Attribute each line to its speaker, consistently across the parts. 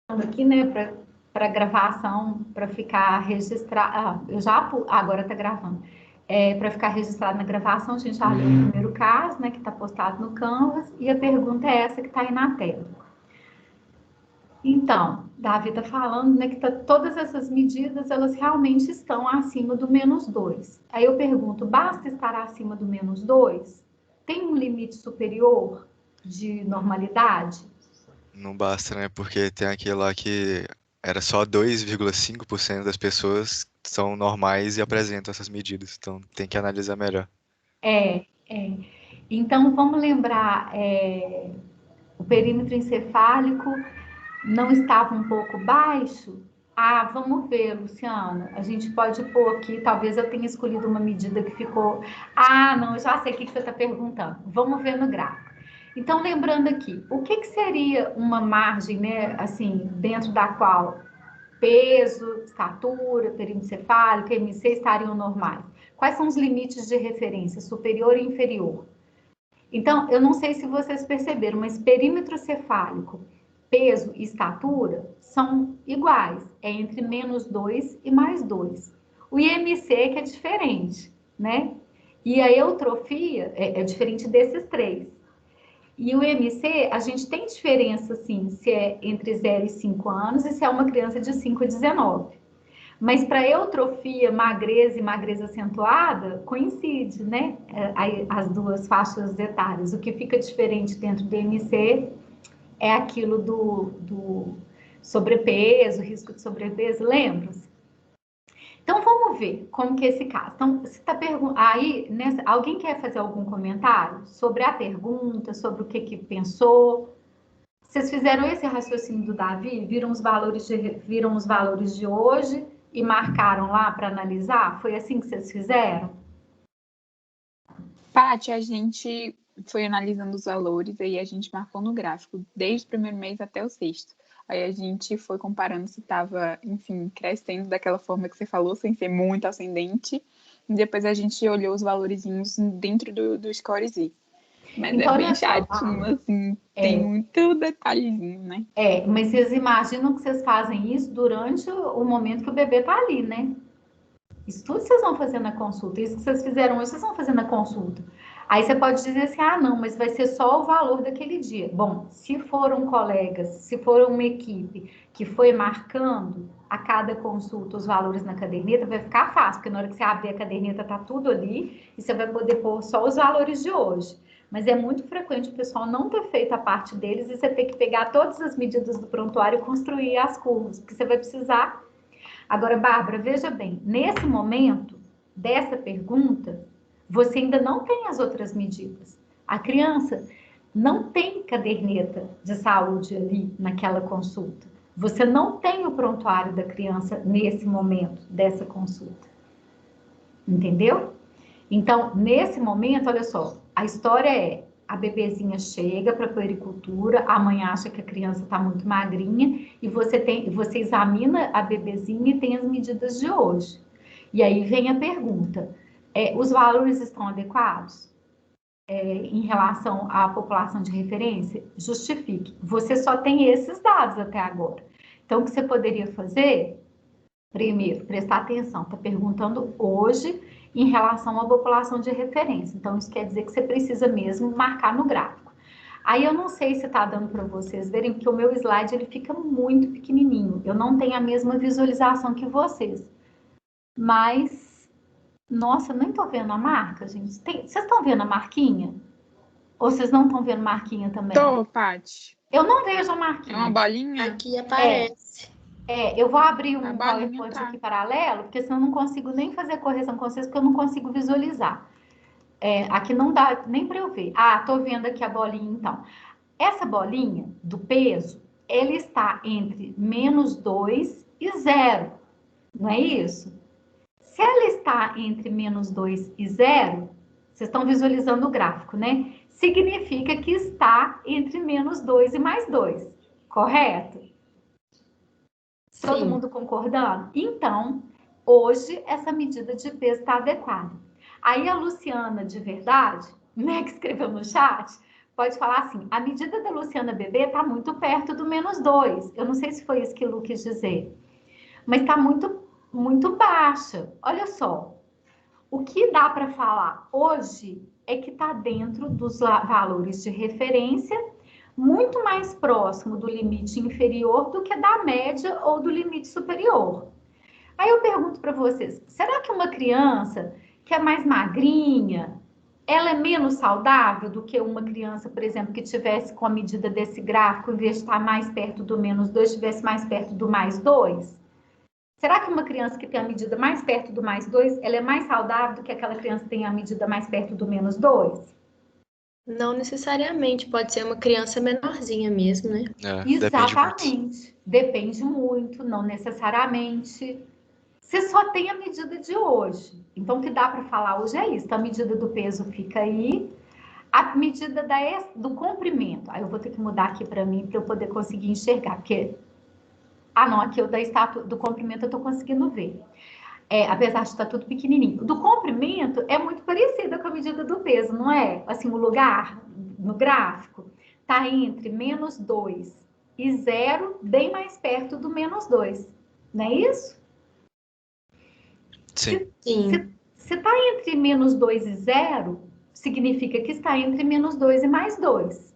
Speaker 1: aqui, né, para gravação, para ficar registrado. Agora está gravando. Para ficar registrado na gravação, a gente já leu o primeiro caso, né, que está postado no Canvas, e a pergunta é essa que está aí na tela. Então, Davi está falando, né, que todas essas medidas, elas realmente estão acima do -2. Aí eu pergunto, basta estar acima do -2? Tem um limite superior de normalidade?
Speaker 2: Não basta, né? Porque tem aquele lá que era só 2,5% das pessoas que são normais e apresentam essas medidas. Então tem que analisar melhor.
Speaker 1: É. Então, vamos lembrar, o perímetro encefálico não estava um pouco baixo? Ah, vamos ver, Luciana. A gente pode pôr aqui, talvez eu tenha escolhido uma medida que ficou. Ah, não, eu já sei o que você está perguntando. Vamos ver no gráfico. Então, lembrando aqui, o que seria uma margem, né, assim, dentro da qual peso, estatura, perímetro encefálico, MC estariam normais? Quais são os limites de referência, superior e inferior? Então, eu não sei se vocês perceberam, mas perímetro cefálico, peso e estatura são iguais, é entre -2 e +2. O IMC que é diferente, né? E a eutrofia é diferente desses três. E o IMC, a gente tem diferença, assim, se é entre 0 e 5 anos e se é uma criança de 5 a 19. Mas para eutrofia, magreza e magreza acentuada, coincide, né? As duas faixas etárias. O que fica diferente dentro do MC é aquilo do sobrepeso, risco de sobrepeso, lembra-se? Então vamos ver como que é esse caso. Então, você tá aí, alguém quer fazer algum comentário sobre a pergunta, sobre o que pensou? Vocês fizeram esse raciocínio do Davi? Viram os valores de hoje e marcaram lá para analisar? Foi assim que vocês fizeram?
Speaker 3: Paty, a gente foi analisando os valores, aí a gente marcou no gráfico, desde o primeiro mês até o sexto. Aí a gente foi comparando se estava, enfim, crescendo daquela forma que você falou, sem ser muito ascendente. E depois a gente olhou os valorzinhos dentro do Score Z. Mas
Speaker 1: Então,
Speaker 3: é bem
Speaker 1: olha só,
Speaker 3: chatinho, assim, tem muito detalhezinho, né?
Speaker 1: mas vocês imaginam que vocês fazem isso durante o momento que o bebê tá ali, né? Isso tudo vocês vão fazer na consulta. Isso que vocês fizeram hoje, vocês vão fazer na consulta. Aí você pode dizer assim, ah, não, mas vai ser só o valor daquele dia. Bom, se foram colegas, se for uma equipe que foi marcando a cada consulta os valores na caderneta, vai ficar fácil, porque na hora que você abrir a caderneta tá tudo ali e você vai poder pôr só os valores de hoje. Mas é muito frequente o pessoal não ter feito a parte deles e você ter que pegar todas as medidas do prontuário e construir as curvas, porque você vai precisar. Agora, Bárbara, veja bem, nesse momento dessa pergunta, você ainda não tem as outras medidas. A criança não tem caderneta de saúde ali naquela consulta. Você não tem o prontuário da criança nesse momento dessa consulta. Entendeu? Então, nesse momento, olha só, a história é: a bebezinha chega para a puericultura, a mãe acha que a criança está muito magrinha e você examina a bebezinha e tem as medidas de hoje. E aí vem a pergunta: os valores estão adequados? Em relação à população de referência? Justifique. Você só tem esses dados até agora. Então, o que você poderia fazer? Primeiro, prestar atenção, está perguntando hoje em relação à população de referência. Então, isso quer dizer que você precisa mesmo marcar no gráfico. Aí eu não sei se está dando para vocês verem, porque o meu slide ele fica muito pequenininho. Eu não tenho a mesma visualização que vocês. Mas, nossa, eu nem estou vendo a marca, gente. Vocês estão vendo a marquinha? Ou vocês não estão vendo marquinha também?
Speaker 3: Tô, Paty.
Speaker 1: Eu não vejo a marquinha.
Speaker 3: É uma bolinha?
Speaker 4: Aqui aparece.
Speaker 1: Eu vou abrir um
Speaker 3: A bolinha
Speaker 1: PowerPoint
Speaker 3: tá.
Speaker 1: aqui paralelo, porque senão eu não consigo nem fazer correção com vocês, porque eu não consigo visualizar. Aqui não dá nem para eu ver. Ah, tô vendo aqui a bolinha, então. Essa bolinha do peso, ele está entre -2 e 0, não é isso? Se ela está entre -2 e 0, vocês estão visualizando o gráfico, né? Significa que está entre -2 e +2, correto? Todo mundo concordando? Então, hoje, essa medida de peso está adequada. Aí a Luciana, de verdade, né, que escreveu no chat, pode falar assim, a medida da Luciana bebê está muito perto do -2. Eu não sei se foi isso que o Lu quis dizer, mas está muito, muito baixa. Olha só, o que dá para falar hoje é que está dentro dos valores de referência, muito mais próximo do limite inferior do que da média ou do limite superior. Aí eu pergunto para vocês, será que uma criança que é mais magrinha, ela é menos saudável do que uma criança, por exemplo, que tivesse com a medida desse gráfico, em vez de estar mais perto do -2, estivesse mais perto do +2? Será que uma criança que tem a medida mais perto do +2, ela é mais saudável do que aquela criança que tem a medida mais perto do -2?
Speaker 4: Não necessariamente, pode ser uma criança menorzinha mesmo, né?
Speaker 2: Depende muito.
Speaker 1: Exatamente. Depende muito, não necessariamente. Você só tem a medida de hoje. Então, o que dá para falar hoje é isso. A medida do peso fica aí. A medida do comprimento. Aí eu vou ter que mudar aqui para mim, para eu poder conseguir enxergar. Porque... não, aqui o da estátua do comprimento eu estou conseguindo ver. Apesar de estar tudo pequenininho. Do comprimento é muito parecida com a medida do peso, não é? Assim, o lugar no gráfico está entre -2 e 0, bem mais perto do -2. Não é isso?
Speaker 2: Sim.
Speaker 1: Se está entre -2 e 0, significa que está entre -2 e +2.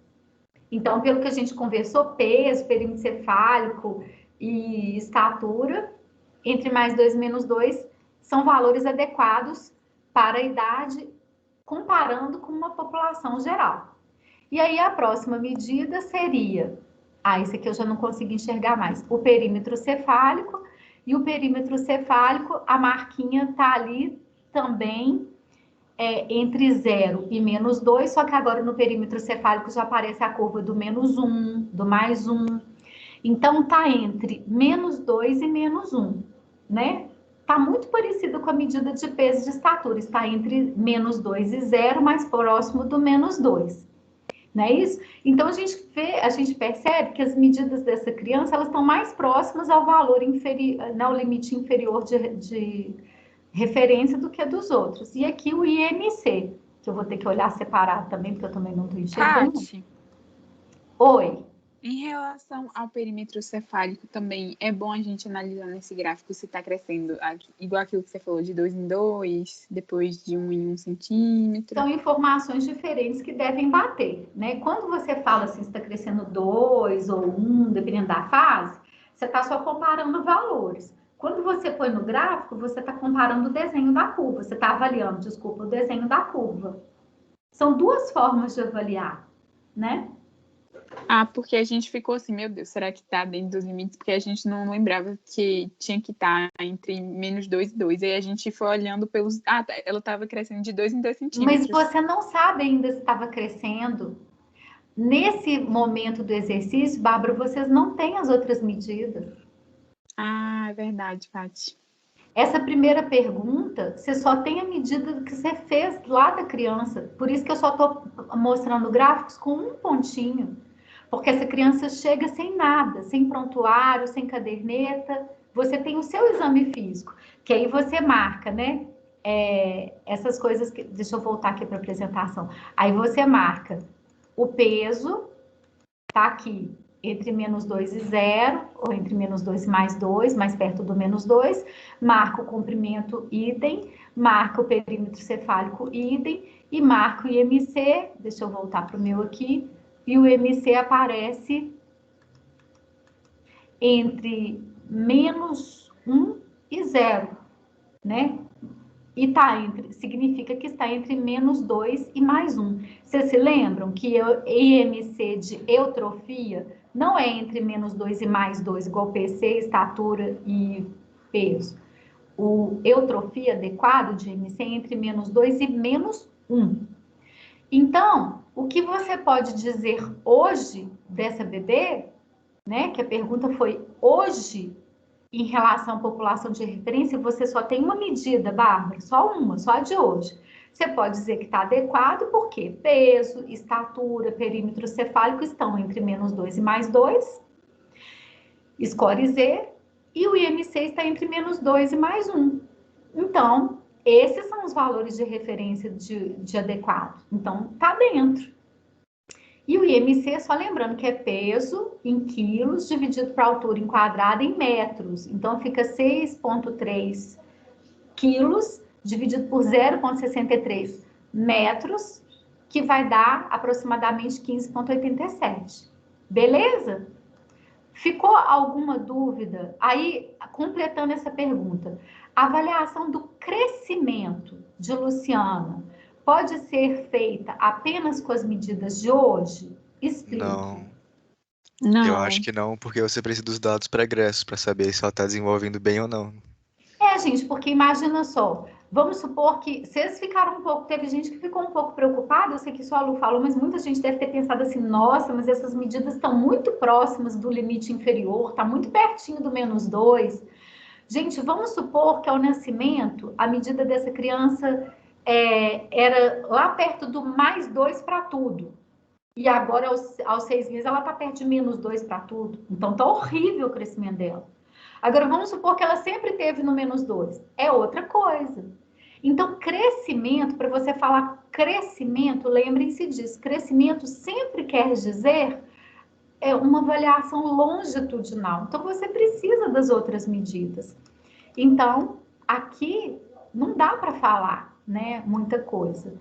Speaker 1: Então, pelo que a gente conversou, peso, perímetro cefálico e estatura, entre +2 e -2, são valores adequados para a idade, comparando com uma população geral. E aí, a próxima medida seria... esse aqui eu já não consigo enxergar mais. O perímetro cefálico. E o perímetro cefálico, a marquinha está ali também entre 0 e -2, só que agora no perímetro cefálico já aparece a curva do -1, do +1. Então, está entre -2 e -1, né? Está muito parecido com a medida de peso e de estatura. Está entre -2 e 0, mais próximo do -2. Não é isso? Então, a gente percebe que as medidas dessa criança, elas estão mais próximas ao valor inferior, ao limite inferior de referência do que a dos outros. E aqui o IMC, que eu vou ter que olhar separado também, porque eu também não estou enxergando.
Speaker 3: Tati,
Speaker 1: Oi.
Speaker 3: em relação ao perímetro cefálico também, é bom a gente analisar nesse gráfico se está crescendo, igual aquilo que você falou, de 2 em 2, depois de 1 em 1 centímetro.
Speaker 1: São informações diferentes que devem bater, né? Quando você fala assim, se está crescendo 2 ou 1, dependendo da fase, você está só comparando valores. Quando você põe no gráfico, você está comparando o desenho da curva, você está avaliando, desculpa, o desenho da curva. São duas formas de avaliar, né?
Speaker 3: Porque a gente ficou assim, meu Deus, será que está dentro dos limites? Porque a gente não lembrava que tinha que estar entre -2 e 2. Aí a gente foi olhando pelos... ela estava crescendo de 2 em 2 centímetros.
Speaker 1: Mas você não sabe ainda se estava crescendo. Nesse momento do exercício, Bárbara, vocês não têm as outras medidas.
Speaker 3: É verdade, Paty.
Speaker 1: Essa primeira pergunta, você só tem a medida que você fez lá da criança. Por isso que eu só estou mostrando gráficos com um pontinho. Porque essa criança chega sem nada, sem prontuário, sem caderneta. Você tem o seu exame físico, que aí você marca, né? Essas coisas que... Deixa eu voltar aqui para a apresentação. Aí você marca o peso, tá aqui, entre -2 e 0, ou entre -2 e +2, mais perto do -2, marca o comprimento idem, marca o perímetro cefálico idem, e marca o IMC, deixa eu voltar para o meu aqui, e o IMC aparece entre -1 e 0, né? E significa que está entre -2 e +1. Vocês se lembram que o IMC de eutrofia não é entre -2 e +2, igual PC, estatura e peso. O eutrofia adequado de IMC é entre -2 e -1. Então, o que você pode dizer hoje dessa bebê, né? Que a pergunta foi hoje, em relação à população de referência, você só tem uma medida, Bárbara, só uma, só a de hoje. Você pode dizer que está adequado, porque peso, estatura, perímetro cefálico estão entre -2 e +2, score Z, e o IMC está entre -2 e +1. Então, esses são os valores de referência de adequado. Então, está dentro. E o IMC, só lembrando que é peso em quilos dividido por altura em quadrado em metros. Então, fica 6,3 quilos dividido por 0,63 metros, que vai dar aproximadamente 15,87. Beleza? Ficou alguma dúvida? Aí, completando essa pergunta, a avaliação do crescimento de Luciana pode ser feita apenas com as medidas de hoje? Explique.
Speaker 2: Não, eu
Speaker 3: Não.
Speaker 2: acho que não, porque você precisa dos dados pregressos para saber se ela está desenvolvendo bem ou não.
Speaker 1: Gente, porque imagina só, vamos supor que vocês ficaram um pouco, teve gente que ficou um pouco preocupada, eu sei que só a Lu falou, mas muita gente deve ter pensado assim, nossa, mas essas medidas estão muito próximas do limite inferior, está muito pertinho do -2. Gente, vamos supor que ao nascimento, a medida dessa criança era lá perto do +2 para tudo. E agora, aos 6 meses, ela está perto de -2 para tudo. Então, tá horrível o crescimento dela. Agora, vamos supor que ela sempre teve no -2. É outra coisa. Então, crescimento, para você falar crescimento, lembrem-se disso. Crescimento sempre quer dizer uma avaliação longitudinal. Então, você precisa das outras medidas. Então, aqui não dá para falar, né, muita coisa.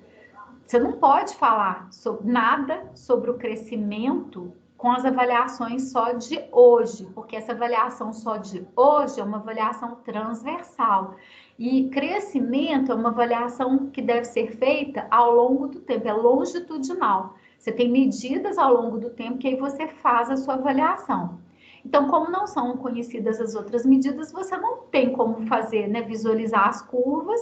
Speaker 1: Você não pode falar nada sobre o crescimento com as avaliações só de hoje, porque essa avaliação só de hoje é uma avaliação transversal. E crescimento é uma avaliação que deve ser feita ao longo do tempo, é longitudinal. Você tem medidas ao longo do tempo que aí você faz a sua avaliação. Então, como não são conhecidas as outras medidas, você não tem como fazer, né, visualizar as curvas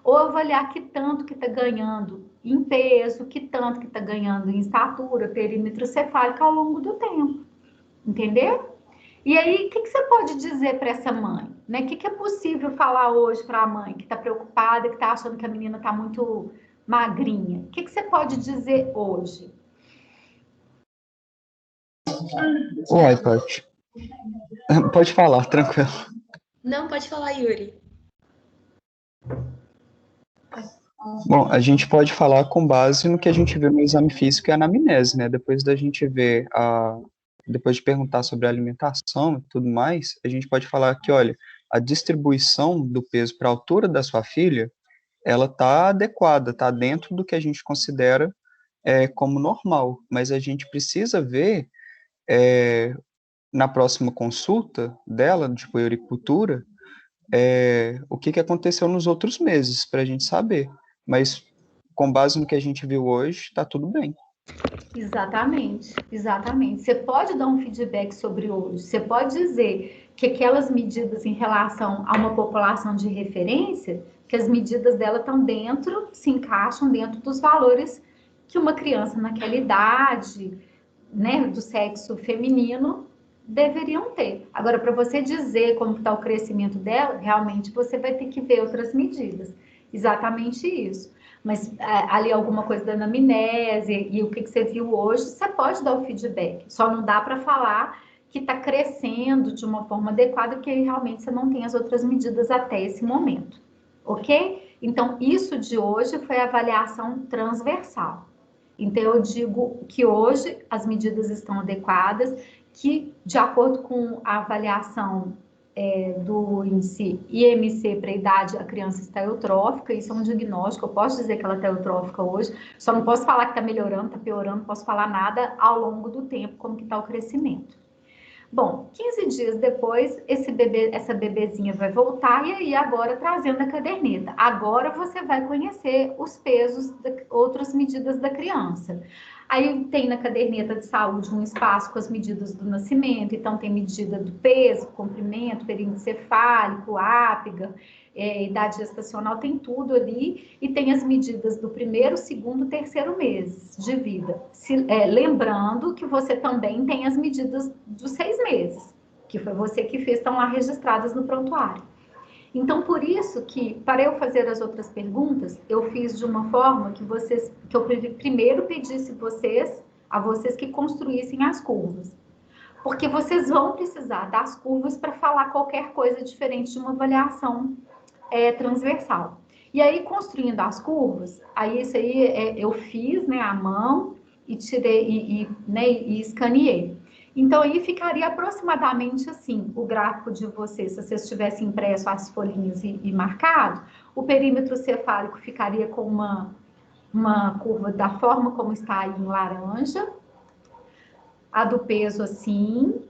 Speaker 1: ou avaliar que tanto que está ganhando em peso, que tanto que está ganhando em estatura, perímetro cefálico ao longo do tempo. Entendeu? E aí, o que você pode dizer para essa mãe? Né? O que é possível falar hoje para a mãe que está preocupada, que está achando que a menina está muito magrinha? O que você pode dizer hoje?
Speaker 5: Oi, Paty. Pode falar, tranquilo.
Speaker 4: Não, pode falar, Yuri.
Speaker 5: Bom, a gente pode falar com base no que a gente viu no exame físico e anamnese, né? Depois da gente ver depois de perguntar sobre a alimentação e tudo mais, a gente pode falar que, olha, a distribuição do peso para a altura da sua filha, ela está adequada, está dentro do que a gente considera como normal, mas a gente precisa ver na próxima consulta dela, de puericultura, o que aconteceu nos outros meses, para a gente saber. Mas, com base no que a gente viu hoje, está tudo bem.
Speaker 1: Exatamente, exatamente. Você pode dar um feedback sobre hoje, você pode dizer que aquelas medidas em relação a uma população de referência, que as medidas dela estão dentro, se encaixam dentro dos valores que uma criança naquela idade, né, do sexo feminino, deveriam ter. Agora, para você dizer como está o crescimento dela, realmente você vai ter que ver outras medidas. Exatamente isso. Mas ali alguma coisa da anamnese e o que você viu hoje, você pode dar o feedback. Só não dá para falar que está crescendo de uma forma adequada, porque realmente você não tem as outras medidas até esse momento. Ok? Então, isso de hoje foi a avaliação transversal. Então, eu digo que hoje as medidas estão adequadas, que de acordo com a avaliação do índice IMC para a idade, a criança está eutrófica, isso é um diagnóstico, eu posso dizer que ela está eutrófica hoje, só não posso falar que está melhorando, está piorando, não posso falar nada ao longo do tempo, como que está o crescimento. Bom, 15 dias depois, essa bebezinha vai voltar, e aí agora trazendo a caderneta. Agora você vai conhecer os pesos, outras medidas da criança. Aí tem na caderneta de saúde um espaço com as medidas do nascimento, então tem medida do peso, comprimento, perímetro cefálico, ápiga, idade gestacional, tem tudo ali, e tem as medidas do primeiro, segundo, terceiro mês de vida. Lembrando que você também tem as medidas dos 6 meses, que foi você que fez, estão lá registradas no prontuário. Então, por isso que, para eu fazer as outras perguntas, eu fiz de uma forma que eu primeiro pedisse a vocês que construíssem as curvas. Porque vocês vão precisar das curvas para falar qualquer coisa diferente de uma avaliação transversal. E aí, construindo as curvas, aí isso aí eu fiz, né, à mão, e tirei né, e escaneei. Então, aí ficaria aproximadamente assim, o gráfico de vocês, se vocês tivessem impresso as folhinhas e marcado, o perímetro cefálico ficaria com uma curva da forma como está aí em laranja, a do peso assim,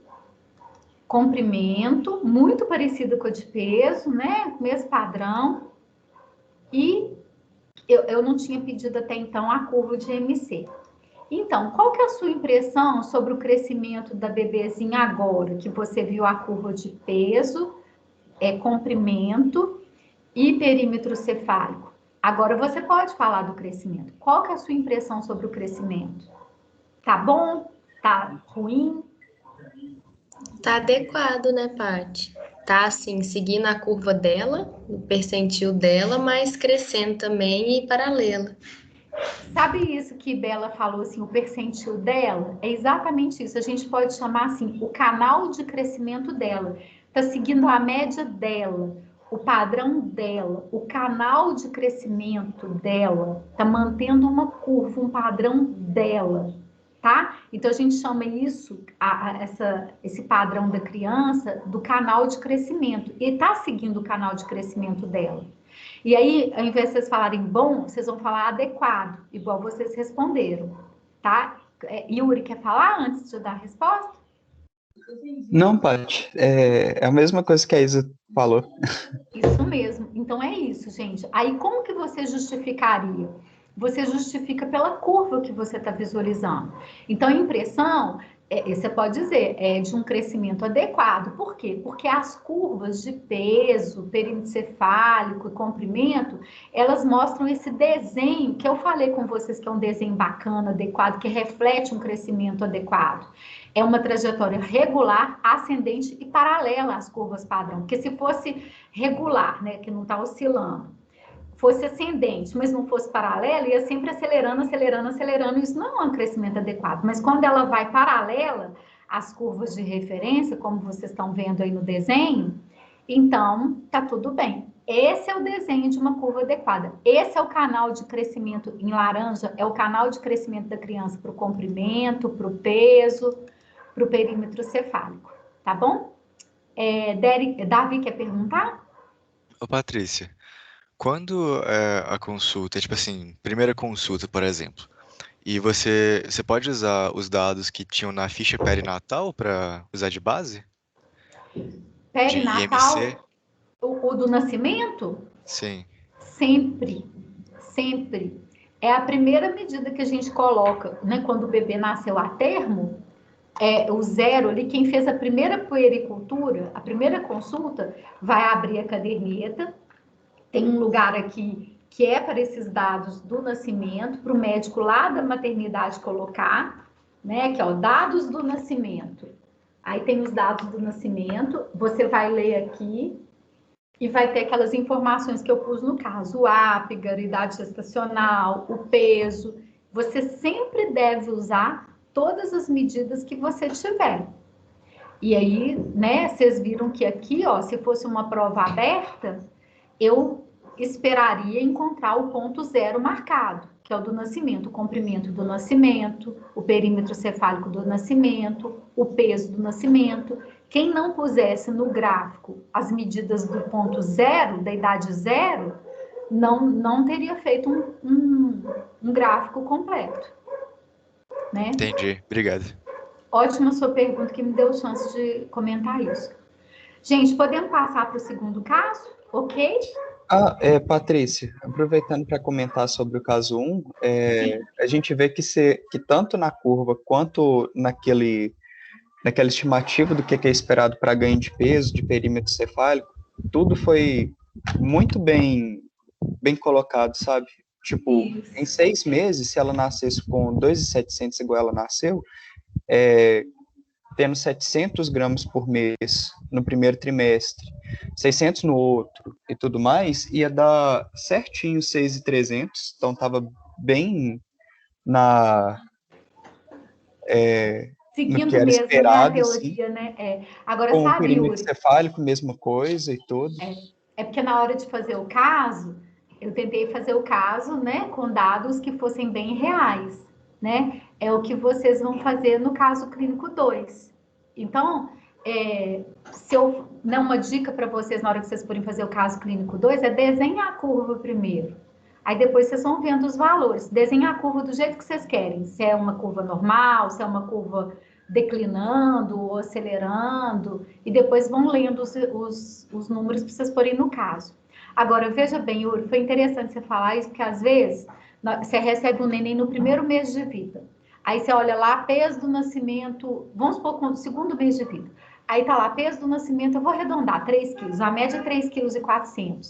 Speaker 1: comprimento, muito parecida com a de peso, né? Mesmo padrão. E eu não tinha pedido até então a curva de MC. Então, qual que é a sua impressão sobre o crescimento da bebezinha agora, que você viu a curva de peso, comprimento e perímetro cefálico? Agora você pode falar do crescimento. Qual que é a sua impressão sobre o crescimento? Tá bom? Tá ruim?
Speaker 4: Tá adequado, né, Paty? Tá, assim, seguindo a curva dela, o percentil dela, mas crescendo também e paralela.
Speaker 1: Sabe isso que Bela falou, assim, o percentil dela? É exatamente isso. A gente pode chamar, assim, o canal de crescimento dela. Tá seguindo a média dela, o padrão dela, o canal de crescimento dela. Tá mantendo uma curva, um padrão dela, tá? Então, a gente chama isso, esse padrão da criança, do canal de crescimento. E tá seguindo o canal de crescimento dela. E aí, ao invés de vocês falarem bom, vocês vão falar adequado, igual vocês responderam, tá? Yuri, quer falar antes de eu dar a resposta?
Speaker 5: Não, Paty, é a mesma coisa que a Isa falou.
Speaker 1: Isso mesmo. Então, é isso, gente. Aí, como que você justificaria? Você justifica pela curva que você está visualizando. Então, a impressão, você pode dizer, é de um crescimento adequado. Por quê? Porque as curvas de peso, perímetro cefálico e comprimento, elas mostram esse desenho que eu falei com vocês, que é um desenho bacana, adequado, que reflete um crescimento adequado. É uma trajetória regular, ascendente e paralela às curvas padrão. Porque se fosse regular, né, que não está oscilando, fosse ascendente, mas não fosse paralelo, ia sempre acelerando, acelerando, acelerando. Isso não é um crescimento adequado. Mas quando ela vai paralela às curvas de referência, como vocês estão vendo aí no desenho, então tá tudo bem. Esse é o desenho de uma curva adequada. Esse é o canal de crescimento em laranja, é o canal de crescimento da criança para o comprimento, para o peso, para o perímetro cefálico, tá bom? Davi quer perguntar?
Speaker 2: Ô, Patrícia, quando a consulta, tipo assim, primeira consulta, por exemplo, e você pode usar os dados que tinham na ficha perinatal para usar de base? De IMC?
Speaker 1: Perinatal, o do nascimento?
Speaker 2: Sim.
Speaker 1: Sempre, sempre. É a primeira medida que a gente coloca, né? Quando o bebê nasceu a termo, o zero ali, quem fez a primeira puericultura, a primeira consulta, vai abrir a caderneta. Tem um lugar aqui que é para esses dados do nascimento, para o médico lá da maternidade colocar, né? Que é o dados do nascimento. Aí tem os dados do nascimento, você vai ler aqui e vai ter aquelas informações que eu pus no caso, o ápigar, idade gestacional, o peso. Você sempre deve usar todas as medidas que você tiver. E aí, né, vocês viram que aqui, ó, se fosse uma prova aberta, eu esperaria encontrar o ponto zero marcado, que é o do nascimento, o comprimento do nascimento, o perímetro cefálico do nascimento, o peso do nascimento. Quem não pusesse no gráfico as medidas do ponto zero, da idade zero, não teria feito um gráfico completo, né?
Speaker 2: Entendi, obrigado.
Speaker 1: Ótima sua pergunta, que me deu chance de comentar isso. Gente, podemos passar para o segundo caso? Ok?
Speaker 5: Patrícia, aproveitando para comentar sobre o caso 1,
Speaker 1: Sim.
Speaker 5: a gente vê que tanto na curva quanto naquela estimativa do que é esperado para ganho de peso, de perímetro cefálico, tudo foi muito bem colocado, sabe? Tipo,
Speaker 1: Isso.
Speaker 5: em 6 meses, se ela nascesse com 2.700 igual ela nasceu, tendo 700 gramas por mês no primeiro trimestre, 600 no outro e tudo mais, ia dar certinho 6.300, então estava bem no que
Speaker 1: Seguindo
Speaker 5: era
Speaker 1: mesmo, né, a
Speaker 5: esperado, assim,
Speaker 1: teoria, né? Agora,
Speaker 5: com o
Speaker 1: sabe,
Speaker 5: perímetro
Speaker 1: Yuri,
Speaker 5: cefálico, mesma coisa e tudo.
Speaker 1: é porque na hora de fazer o caso, eu tentei fazer o caso, né, com dados que fossem bem reais, né? é o que vocês vão fazer no caso clínico 2. Então, uma dica para vocês na hora que vocês forem fazer o caso clínico 2 é desenhar a curva primeiro. Aí depois vocês vão vendo os valores. Desenhar a curva do jeito que vocês querem. Se é uma curva normal, se é uma curva declinando ou acelerando. E depois vão lendo os números para vocês porem no caso. Agora, veja bem, Yuri, foi interessante você falar isso, porque às vezes você recebe um neném no primeiro mês de vida. Aí você olha lá, peso do nascimento, vamos supor, no segundo mês de vida. Aí tá lá, peso do nascimento, eu vou arredondar, 3 quilos. A média é 3,4 kg.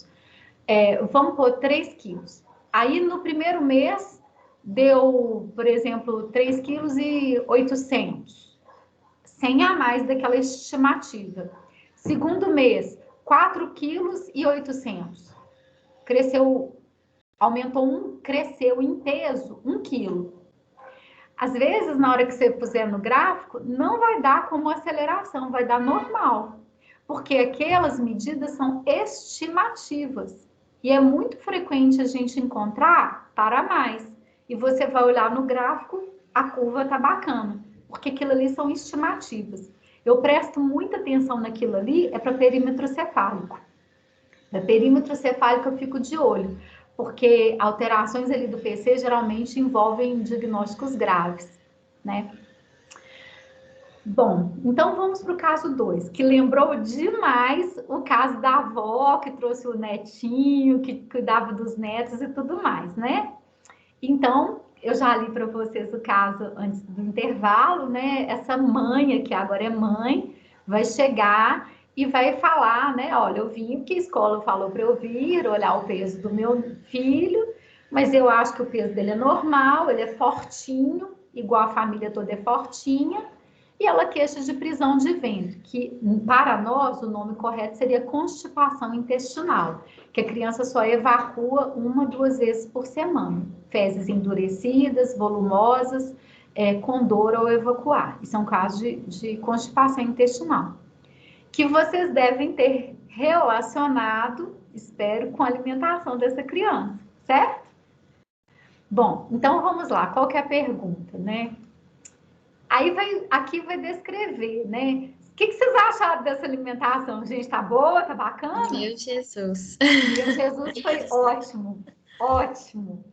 Speaker 1: Vamos pôr 3 quilos. Aí no primeiro mês deu, por exemplo, 3,8 kg. 100 a mais daquela estimativa. Segundo mês, 4,8 kg. Cresceu, cresceu em peso 1 quilo. Às vezes, na hora que você puser no gráfico, não vai dar como aceleração, vai dar normal. Porque aquelas medidas são estimativas. E é muito frequente a gente encontrar para mais. E você vai olhar no gráfico, a curva tá bacana. Porque aquilo ali são estimativas. Eu presto muita atenção naquilo ali, é para perímetro cefálico. Para perímetro cefálico eu fico de olho. Porque alterações ali do PC geralmente envolvem diagnósticos graves, né? Bom, então vamos para o caso 2, que lembrou demais o caso da avó, que trouxe o netinho, que cuidava dos netos e tudo mais, né? Então, eu já li para vocês o caso antes do intervalo, né? Essa mãe, que agora é mãe, vai chegar e vai falar, né? Olha, eu vim porque a escola falou para eu vir, olhar o peso do meu filho, mas eu acho que o peso dele é normal, ele é fortinho, igual a família toda é fortinha, e ela queixa de prisão de ventre, que para nós o nome correto seria constipação intestinal, que a criança só evacua 1, 2 vezes por semana. Fezes endurecidas, volumosas, com dor ao evacuar. Isso é um caso de constipação intestinal. Que vocês devem ter relacionado, espero, com a alimentação dessa criança, certo? Bom, então vamos lá, qual que é a pergunta, né? Aí aqui vai descrever, né? O que vocês acharam dessa alimentação? Gente, tá boa? Tá bacana?
Speaker 4: Meu Jesus.
Speaker 1: Meu Jesus foi ótimo, ótimo.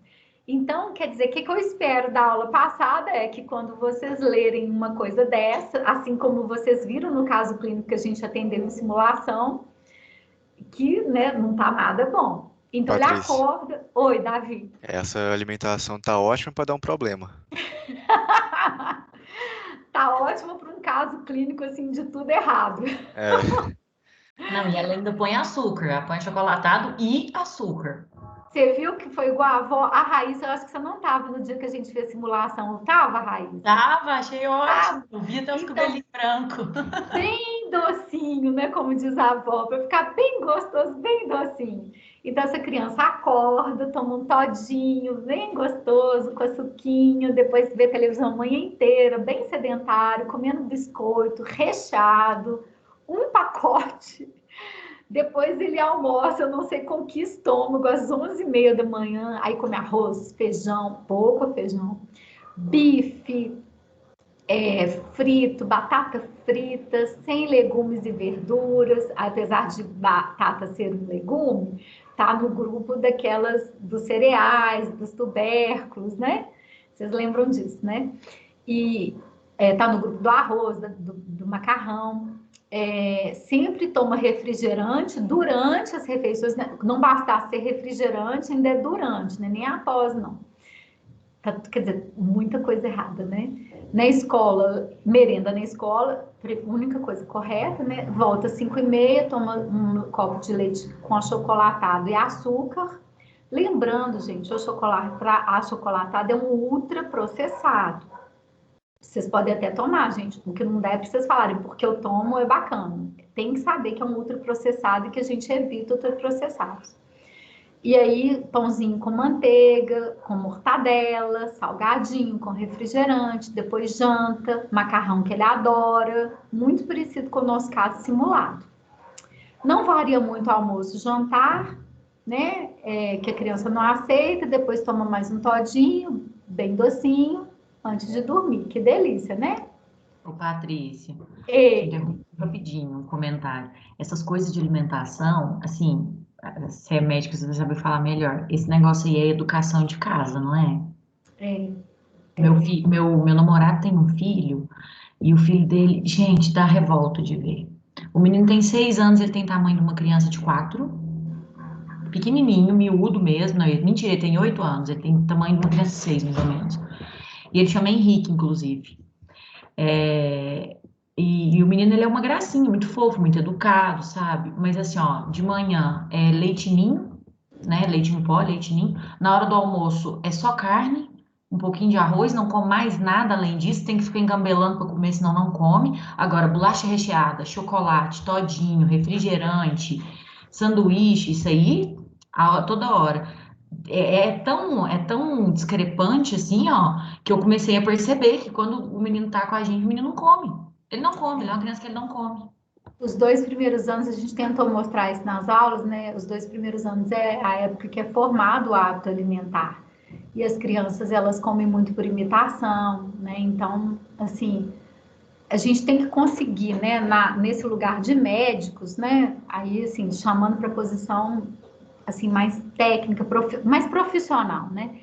Speaker 1: Então, quer dizer, o que eu espero da aula passada é que quando vocês lerem uma coisa dessa, assim como vocês viram no caso clínico que a gente atendeu em simulação, que, né, não tá nada bom. Então,
Speaker 2: Patrícia,
Speaker 1: ele acorda... Oi, Davi.
Speaker 2: essa alimentação tá ótima para dar um problema.
Speaker 1: Tá ótimo para um caso clínico, assim, de tudo errado.
Speaker 6: Não, e ela ainda põe açúcar, ela põe chocolatado e açúcar.
Speaker 1: Você viu que foi igual a avó? A Raíssa, eu acho que você não estava no dia que a gente fez simulação. Estava, Raíssa?
Speaker 6: Tava, achei ótimo. Vi até os cabelinhos brancos.
Speaker 1: Bem docinho, né? Como diz a avó, para ficar bem gostoso, bem docinho. Então, essa criança acorda, toma um todinho bem gostoso, com suquinho, depois vê televisão a manhã inteira, bem sedentário, comendo biscoito, recheado, um pacote. Depois ele almoça, eu não sei com que estômago, às 11h30 da manhã, aí come arroz, feijão, pouco feijão, bife, frito, batata frita, sem legumes e verduras, apesar de batata ser um legume, tá no grupo dos cereais, dos tubérculos, né? Vocês lembram disso, né? E tá no grupo do arroz, do macarrão. Sempre toma refrigerante durante as refeições, né? Não bastasse ser refrigerante, ainda é durante, né? Nem após, não. Quer dizer, muita coisa errada, né? Na escola, merenda na escola, única coisa correta, né? Volta às 5h30, toma um copo de leite com achocolatado e açúcar. Lembrando, gente, o achocolatado é um ultraprocessado. Vocês podem até tomar, gente. O que não dá é para vocês falarem, porque eu tomo é bacana. Tem que saber que é um ultraprocessado e que a gente evita ultraprocessados. E aí, pãozinho com manteiga, com mortadela, salgadinho, com refrigerante, depois janta, macarrão que ele adora, muito parecido com o nosso caso simulado. Não varia muito o almoço, jantar, né? Que a criança não aceita, depois toma mais um todinho, bem docinho, antes de dormir. Que delícia, né?
Speaker 6: Ô, Patrícia,
Speaker 1: E,
Speaker 6: interromper rapidinho um comentário. Essas coisas de alimentação, assim, você é médico, você vai saber falar melhor. Esse negócio aí é educação de casa, não é?
Speaker 1: é,
Speaker 6: Meu namorado tem um filho, e o filho dele, gente, dá revolta de ver. O menino tem 6 anos, ele tem tamanho de uma criança de 4, pequenininho, miúdo mesmo. Não, mentira, ele tem 8 anos, ele tem tamanho de uma criança de 6, mais ou menos. E ele chama Henrique, inclusive. É, e o menino, ele é uma gracinha, muito fofo, muito educado, sabe? Mas assim, ó, de manhã é leite ninho, né? Leite em pó, leite ninho. Na hora do almoço é só carne, um pouquinho de arroz, não come mais nada além disso, tem que ficar engambelando para comer, senão não come. Agora, bolacha recheada, chocolate, todinho, refrigerante, sanduíche, isso aí, toda hora. É tão discrepante assim, ó, que eu comecei a perceber que quando o menino tá com a gente, o menino não come. Ele não come, ele é uma criança que ele não come.
Speaker 1: os 2 primeiros anos, a gente tentou mostrar isso nas aulas, né? Os 2 primeiros anos é a época que é formado o hábito alimentar. E as crianças, elas comem muito por imitação, né? Então, assim, a gente tem que conseguir, né, nesse lugar de médicos, né? Aí, assim, chamando para posição, assim, mais técnica, mais profissional, né?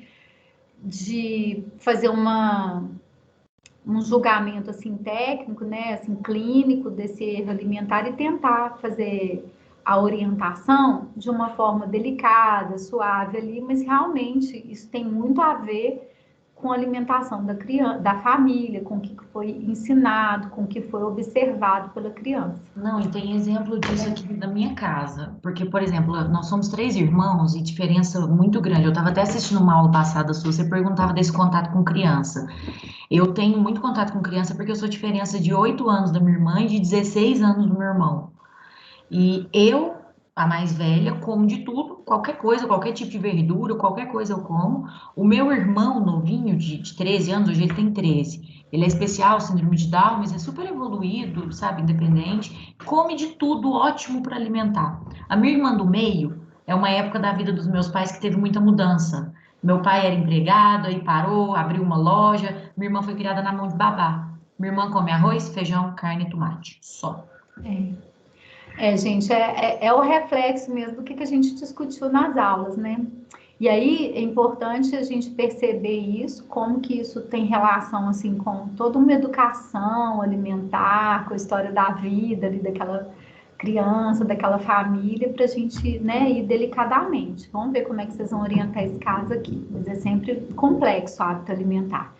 Speaker 1: De fazer um julgamento assim técnico, né, assim clínico desse erro alimentar e tentar fazer a orientação de uma forma delicada, suave ali, mas realmente isso tem muito a ver com a alimentação da criança, da família, com o que foi ensinado, com o que foi observado pela criança.
Speaker 6: Não, e tem exemplo disso aqui na minha casa. Porque, por exemplo, nós somos 3 irmãos e diferença muito grande. Eu estava até assistindo uma aula passada sua, você perguntava desse contato com criança. Eu tenho muito contato com criança porque eu sou diferença de 8 anos da minha irmã e de 16 anos do meu irmão. E eu, a mais velha, como de tudo, qualquer coisa, qualquer tipo de verdura, qualquer coisa eu como. O meu irmão novinho, de 13 anos, hoje ele tem 13. Ele é especial, síndrome de Down, mas é super evoluído, sabe, independente. Come de tudo, ótimo para alimentar. A minha irmã do meio é uma época da vida dos meus pais que teve muita mudança. Meu pai era empregado, aí parou, abriu uma loja. Minha irmã foi criada na mão de babá. Minha irmã come arroz, feijão, carne e tomate. Só.
Speaker 1: Gente, é o reflexo mesmo do que a gente discutiu nas aulas, né? E aí é importante a gente perceber isso, como que isso tem relação assim com toda uma educação alimentar, com a história da vida ali daquela criança, daquela família, para a gente, né, ir delicadamente. Vamos ver como é que vocês vão orientar esse caso aqui, mas é sempre complexo o hábito alimentar.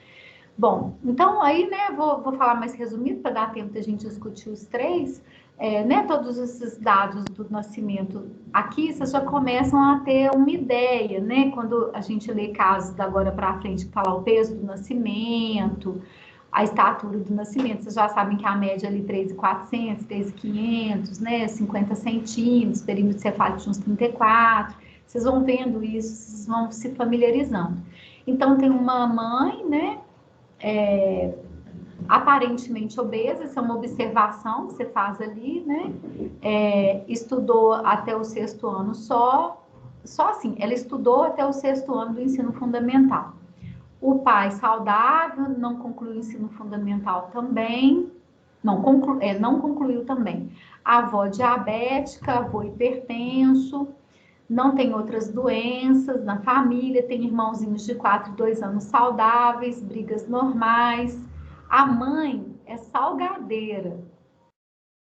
Speaker 1: Bom, então aí, né, vou falar mais resumido para dar tempo da gente discutir os 3. Né, todos esses dados do nascimento aqui, vocês já começam a ter uma ideia, né? Quando a gente lê casos da agora para frente, que fala o peso do nascimento, a estatura do nascimento, vocês já sabem que a média ali 3.400, 3.500, né? 50 centímetros, perímetro cefálico de uns 34. Vocês vão vendo isso, vocês vão se familiarizando. Então, tem uma mãe, né? Aparentemente obesa, essa é uma observação que você faz ali, né? Estudou até o 6º ano só assim, ela estudou até o 6º ano do ensino fundamental. O pai saudável, não concluiu o ensino fundamental também, não concluiu também. A avó diabética, avô hipertenso, não tem outras doenças na família, tem irmãozinhos de 4 e 2 anos saudáveis, brigas normais. A mãe é salgadeira,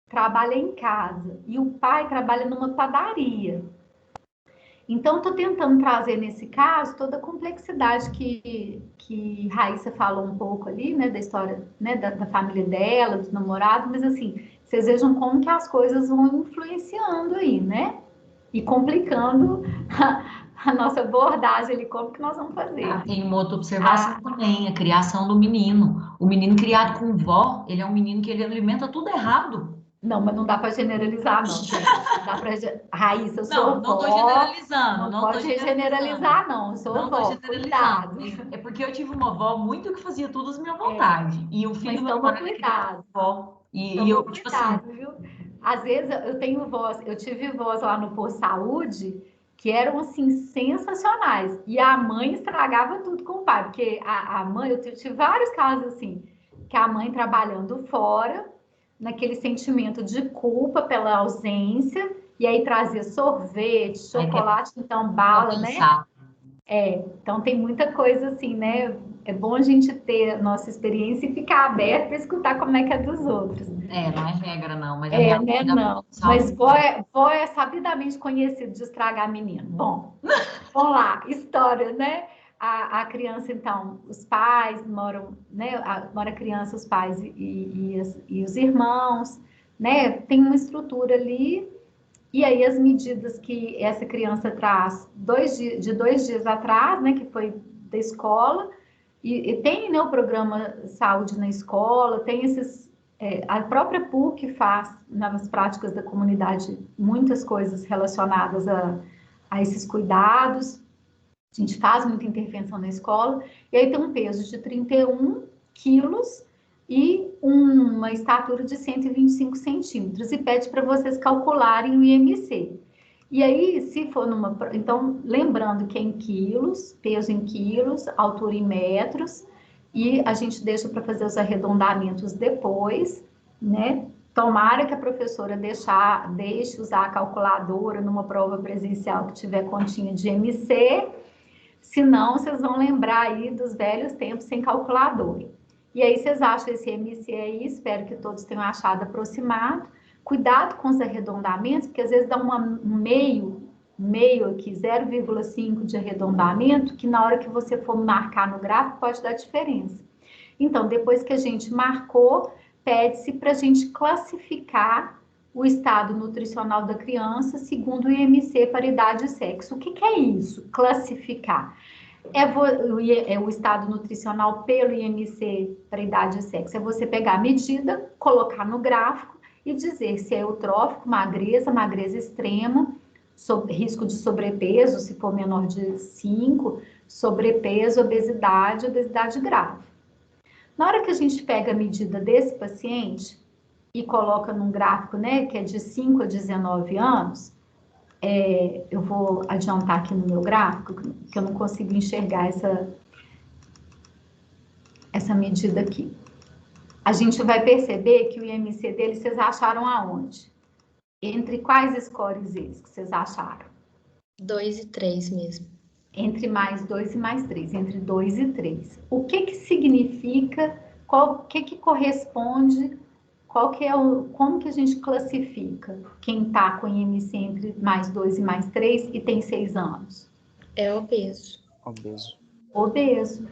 Speaker 1: trabalha em casa, e o pai trabalha numa padaria. Então, estou tentando trazer nesse caso toda a complexidade que Raíssa falou um pouco ali, né, da história, né, da família dela, do namorado, mas assim, vocês vejam como que as coisas vão influenciando aí, né? E complicando a nossa abordagem ali, como que nós vamos fazer.
Speaker 6: Tem uma outra observação também, a criação do menino. O menino criado com vó, ele é um menino que ele alimenta tudo errado.
Speaker 1: Não, mas não dá para generalizar, não, gente. Não dá para... Raíssa, eu sou
Speaker 6: Não
Speaker 1: vó.
Speaker 6: Não tô generalizando.
Speaker 1: Não pode generalizar, não. Eu sou vó, cuidado.
Speaker 6: É porque eu tive uma avó muito que fazia tudo às minhas vontades. E o filho do meu
Speaker 1: namorado é criado.
Speaker 6: Vó. E eu, tipo
Speaker 1: cuidado,
Speaker 6: assim...
Speaker 1: viu? Às vezes eu tenho voz, eu tive voz lá no posto de saúde, que eram, assim, sensacionais. E a mãe estragava tudo com o pai, porque a mãe, eu tive vários casos assim, que a mãe trabalhando fora, naquele sentimento de culpa pela ausência, e aí trazia sorvete, chocolate, então bala, né? Então tem muita coisa assim, né? É bom a gente ter a nossa experiência e ficar aberto para escutar como é que é dos outros.
Speaker 6: Não é regra, não, mas a minha
Speaker 1: né?
Speaker 6: mãe
Speaker 1: Não. Mas vó é sabidamente conhecido de estragar menino. Bom, vamos lá, história, né? A criança, então, os pais moram, né? Mora a criança, os pais e os irmãos, né? Tem uma estrutura ali. E aí as medidas que essa criança traz de 2 dias atrás, né, que foi da escola, e tem, né, o programa Saúde na Escola, tem esses, a própria PUC faz nas práticas da comunidade muitas coisas relacionadas a esses cuidados, a gente faz muita intervenção na escola, e aí tem um peso de 31 quilos e uma estatura de 125 centímetros, e pede para vocês calcularem o IMC. E aí, se for numa... Então, lembrando que é em quilos, peso em quilos, altura em metros, e a gente deixa para fazer os arredondamentos depois, né? Tomara que a professora deixe usar a calculadora numa prova presencial que tiver continha de IMC, senão vocês vão lembrar aí dos velhos tempos sem calculadora. E aí vocês acham esse IMC aí, espero que todos tenham achado aproximado. Cuidado com os arredondamentos, porque às vezes dá um meio aqui, 0,5 de arredondamento, que na hora que você for marcar no gráfico pode dar diferença. Então, depois que a gente marcou, pede-se para a gente classificar o estado nutricional da criança segundo o IMC para idade e sexo. O que é isso? Classificar. É o estado nutricional pelo IMC para idade e sexo. É você pegar a medida, colocar no gráfico e dizer se é eutrófico, magreza extrema, risco de sobrepeso, se for menor de 5, sobrepeso, obesidade grave. Na hora que a gente pega a medida desse paciente e coloca num gráfico, né, que é de 5 a 19 anos, eu vou adiantar aqui no meu gráfico, que eu não consigo enxergar essa medida aqui. A gente vai perceber que o IMC dele, vocês acharam aonde? Entre quais scores esses que vocês acharam?
Speaker 4: 2 e 3 mesmo.
Speaker 1: Entre mais 2 e mais 3, entre 2 e 3. O que significa, o que corresponde, como que a gente classifica quem está com IMC entre mais 2 e mais 3 e tem 6 anos?
Speaker 4: É obeso.
Speaker 1: Obeso.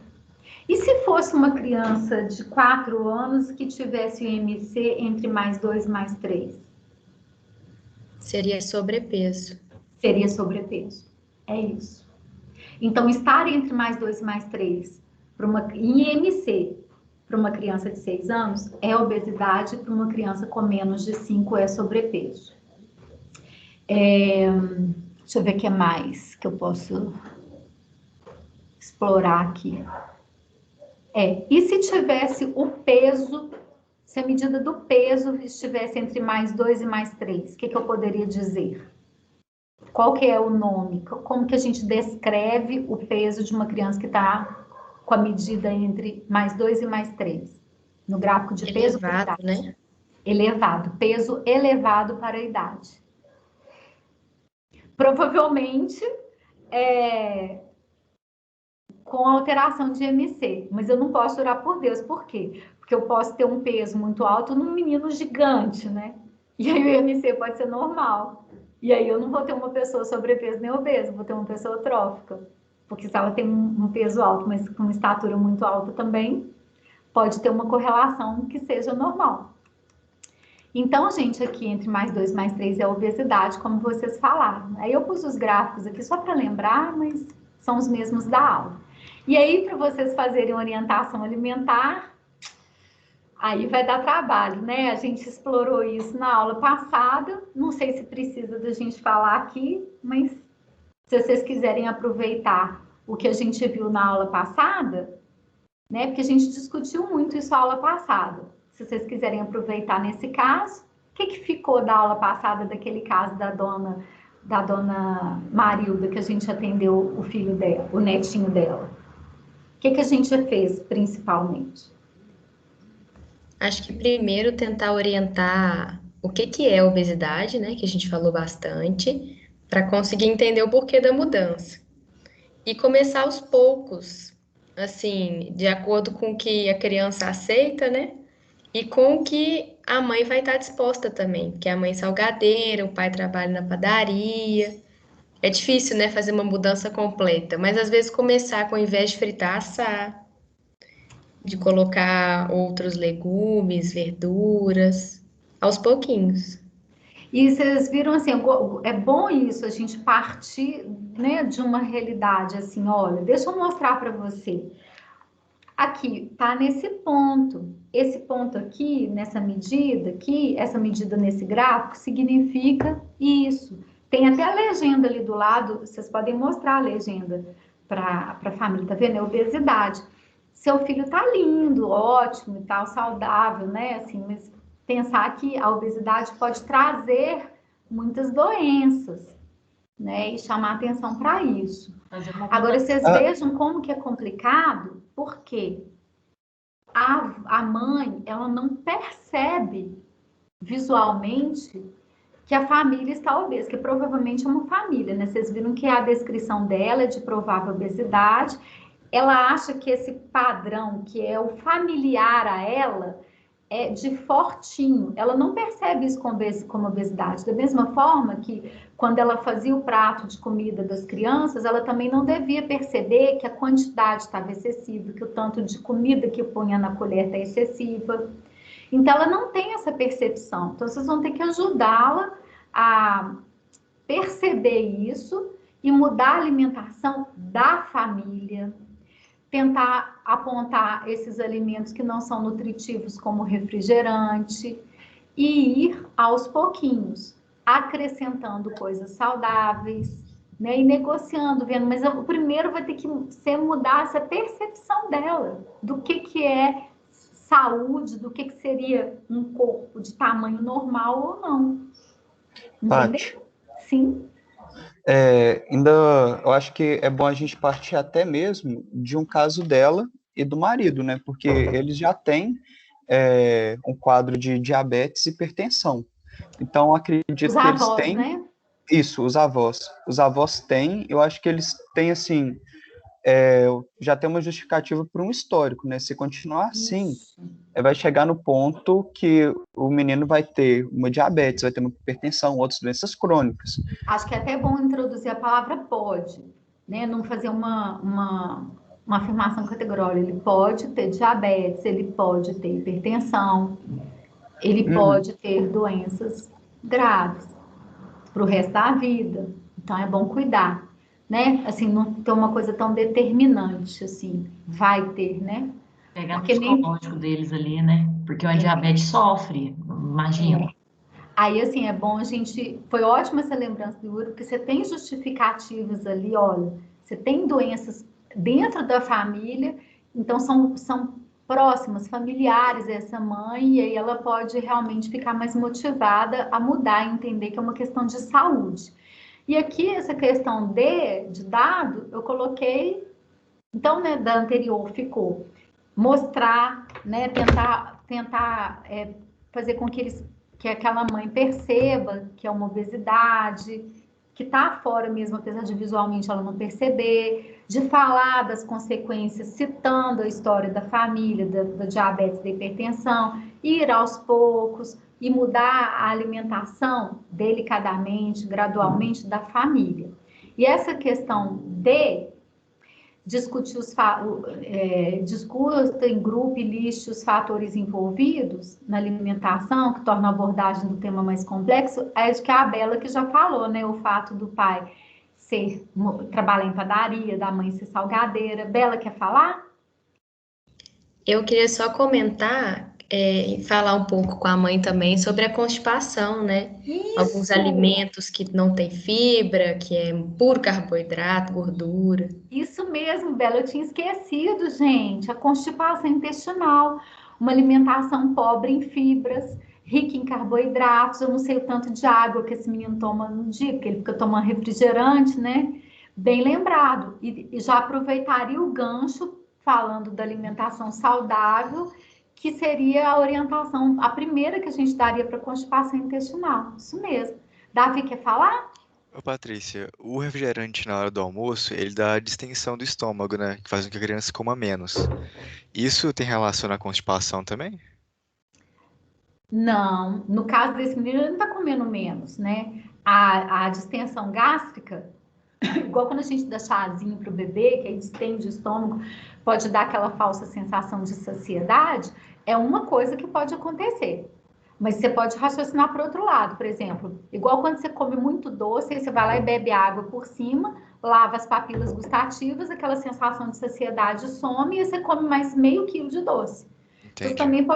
Speaker 1: E se fosse uma criança de 4 anos que tivesse o IMC entre mais 2 e mais 3?
Speaker 4: Seria sobrepeso.
Speaker 1: Seria sobrepeso. É isso. Então, estar entre mais 2 e mais 3 em IMC para uma criança de 6 anos é obesidade, para uma criança com menos de 5 é sobrepeso. Deixa eu ver o que mais que eu posso explorar aqui. E se tivesse o peso, se a medida do peso estivesse entre mais 2 e mais 3, o que eu poderia dizer? Qual que é o nome? Como que a gente descreve o peso de uma criança que está com a medida entre mais 2 e mais 3? No gráfico de peso por idade. Né? Elevado. Peso elevado para a idade. Provavelmente com alteração de IMC, mas eu não posso jurar por Deus. Por quê? Porque eu posso ter um peso muito alto num menino gigante, né? E aí o IMC pode ser normal. E aí eu não vou ter uma pessoa sobrepeso nem obesa, vou ter uma pessoa trófica. Porque se ela tem um peso alto, mas com uma estatura muito alta também, pode ter uma correlação que seja normal. Então, gente, aqui entre mais 2 e mais 3 é a obesidade, como vocês falaram. Aí eu pus os gráficos aqui só para lembrar, mas são os mesmos da aula. E aí, para vocês fazerem orientação alimentar, aí vai dar trabalho, né? A gente explorou isso na aula passada, não sei se precisa da gente falar aqui, mas se vocês quiserem aproveitar o que a gente viu na aula passada, né? Porque a gente discutiu muito isso na aula passada. Se vocês quiserem aproveitar nesse caso, o que ficou da aula passada daquele caso da dona da dona Marilda, que a gente atendeu o filho dela, o netinho dela? O que a gente fez, principalmente?
Speaker 4: Acho que primeiro tentar orientar o que é obesidade, né? Que a gente falou bastante, para conseguir entender o porquê da mudança. E começar aos poucos, assim, de acordo com o que a criança aceita, né? E com o que a mãe vai estar disposta também, porque a mãe é salgadeira, o pai trabalha na padaria. É difícil, né, fazer uma mudança completa, mas às vezes começar com, ao invés de fritar, assar, de colocar outros legumes, verduras, aos pouquinhos.
Speaker 1: E vocês viram assim, é bom isso, a gente partir, né, de uma realidade assim, olha, deixa eu mostrar para você. Aqui, tá nesse ponto. Esse ponto aqui, nessa medida aqui, essa medida nesse gráfico, significa isso. Tem até a legenda ali do lado, vocês podem mostrar a legenda para a família, tá vendo? É obesidade. Seu filho tá lindo, ótimo e tal, saudável, né? Assim, mas pensar que a obesidade pode trazer muitas doenças, né? E chamar atenção para isso. Agora, vocês vejam como que é complicado, porque a mãe, ela não percebe visualmente que a família está obesa, que provavelmente é uma família, né? Vocês viram que a descrição dela é de provável obesidade. Ela acha que esse padrão, que é o familiar a ela, é de fortinho. Ela não percebe isso como obesidade. Da mesma forma que quando ela fazia o prato de comida das crianças, ela também não devia perceber que a quantidade estava excessiva, que o tanto de comida que punha na colher está excessiva. Então, ela não tem essa percepção. Então, vocês vão ter que ajudá-la a perceber isso e mudar a alimentação da família, tentar apontar esses alimentos que não são nutritivos como refrigerante e ir aos pouquinhos, acrescentando coisas saudáveis, né? E negociando, vendo, mas o primeiro vai ter que ser mudar essa percepção dela do que é saúde, do que seria um corpo de tamanho normal ou não.
Speaker 5: Paty,
Speaker 1: Sim.
Speaker 5: eu acho que é bom a gente partir até mesmo de um caso dela e do marido, né? Porque eles já têm um quadro de diabetes e hipertensão. Então, acredito
Speaker 1: Os
Speaker 5: que eles
Speaker 1: avós,
Speaker 5: têm
Speaker 1: né?
Speaker 5: isso, os avós. Os avós têm, eu acho que eles têm, assim, já tem uma justificativa por um histórico, né? Se continuar assim, vai chegar no ponto que o menino vai ter uma diabetes, vai ter uma hipertensão, outras doenças crônicas.
Speaker 1: Acho que é até bom introduzir a palavra pode, né? Não fazer uma afirmação categórica. Ele pode ter diabetes, ele pode ter hipertensão, ele pode ter doenças graves para o resto da vida. Então é bom cuidar, né? Assim, não ter uma coisa tão determinante, assim, vai ter, né?
Speaker 6: Pegar no
Speaker 1: Porque nem
Speaker 6: psicológico deles ali, né? Porque o diabetes sofre, imagina.
Speaker 1: Aí, assim, é bom a gente... Foi ótima essa lembrança do Yuri, porque você tem justificativas ali, olha, você tem doenças dentro da família, então são próximas, familiares a essa mãe, e aí ela pode realmente ficar mais motivada a mudar e entender que é uma questão de saúde. E aqui, essa questão de dado, eu coloquei... Então, né, da anterior ficou mostrar, né, tentar fazer com que aquela mãe perceba que é uma obesidade, que está fora mesmo, apesar de visualmente ela não perceber, de falar das consequências, citando a história da família, da diabetes, da hipertensão, ir aos poucos e mudar a alimentação delicadamente, gradualmente, da família. E essa questão de discutir discuta em grupo e liste os fatores envolvidos na alimentação, que torna a abordagem do tema mais complexo, é de que a Bela que já falou, né? O fato do pai trabalhar em padaria, da mãe ser salgadeira. Bela, quer falar?
Speaker 4: Eu queria só comentar e falar um pouco com a mãe também sobre a constipação, né? Alguns alimentos que não tem fibra, que é puro carboidrato, gordura.
Speaker 1: Isso mesmo, Bela, eu tinha esquecido, gente. A constipação intestinal, uma alimentação pobre em fibras, rica em carboidratos, eu não sei o tanto de água que esse menino toma no dia, porque ele fica tomando refrigerante, né? Bem lembrado. E já aproveitaria o gancho, falando da alimentação saudável, que seria a orientação, a primeira que a gente daria para constipação intestinal. Isso mesmo. Davi, quer falar?
Speaker 2: Ô, Patrícia, o refrigerante na hora do almoço, ele dá distensão do estômago, né? Que faz com que a criança coma menos. Isso tem relação na constipação também?
Speaker 1: Não, no caso desse menino, ele não está comendo menos, né? A distensão gástrica, igual quando a gente dá chazinho para o bebê, que aí distende o estômago, pode dar aquela falsa sensação de saciedade, é uma coisa que pode acontecer. Mas você pode raciocinar para outro lado, por exemplo, igual quando você come muito doce, aí você vai lá e bebe água por cima, lava as papilas gustativas, aquela sensação de saciedade some e você come mais meio quilo de doce. Você
Speaker 2: Entendi.
Speaker 1: também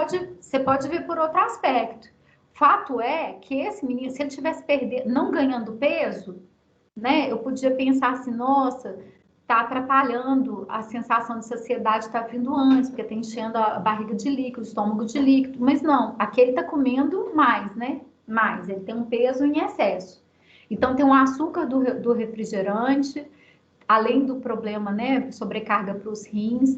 Speaker 1: você pode ver por outro aspecto. Fato é que esse menino, se ele tivesse não ganhando peso, né, eu podia pensar assim, nossa, tá atrapalhando, a sensação de saciedade está vindo antes, porque tá enchendo a barriga de líquido, o estômago de líquido, mas não, aqui ele tá comendo mais, né? Mais, ele tem um peso em excesso. Então tem o açúcar do refrigerante, além do problema, né, sobrecarga para os rins,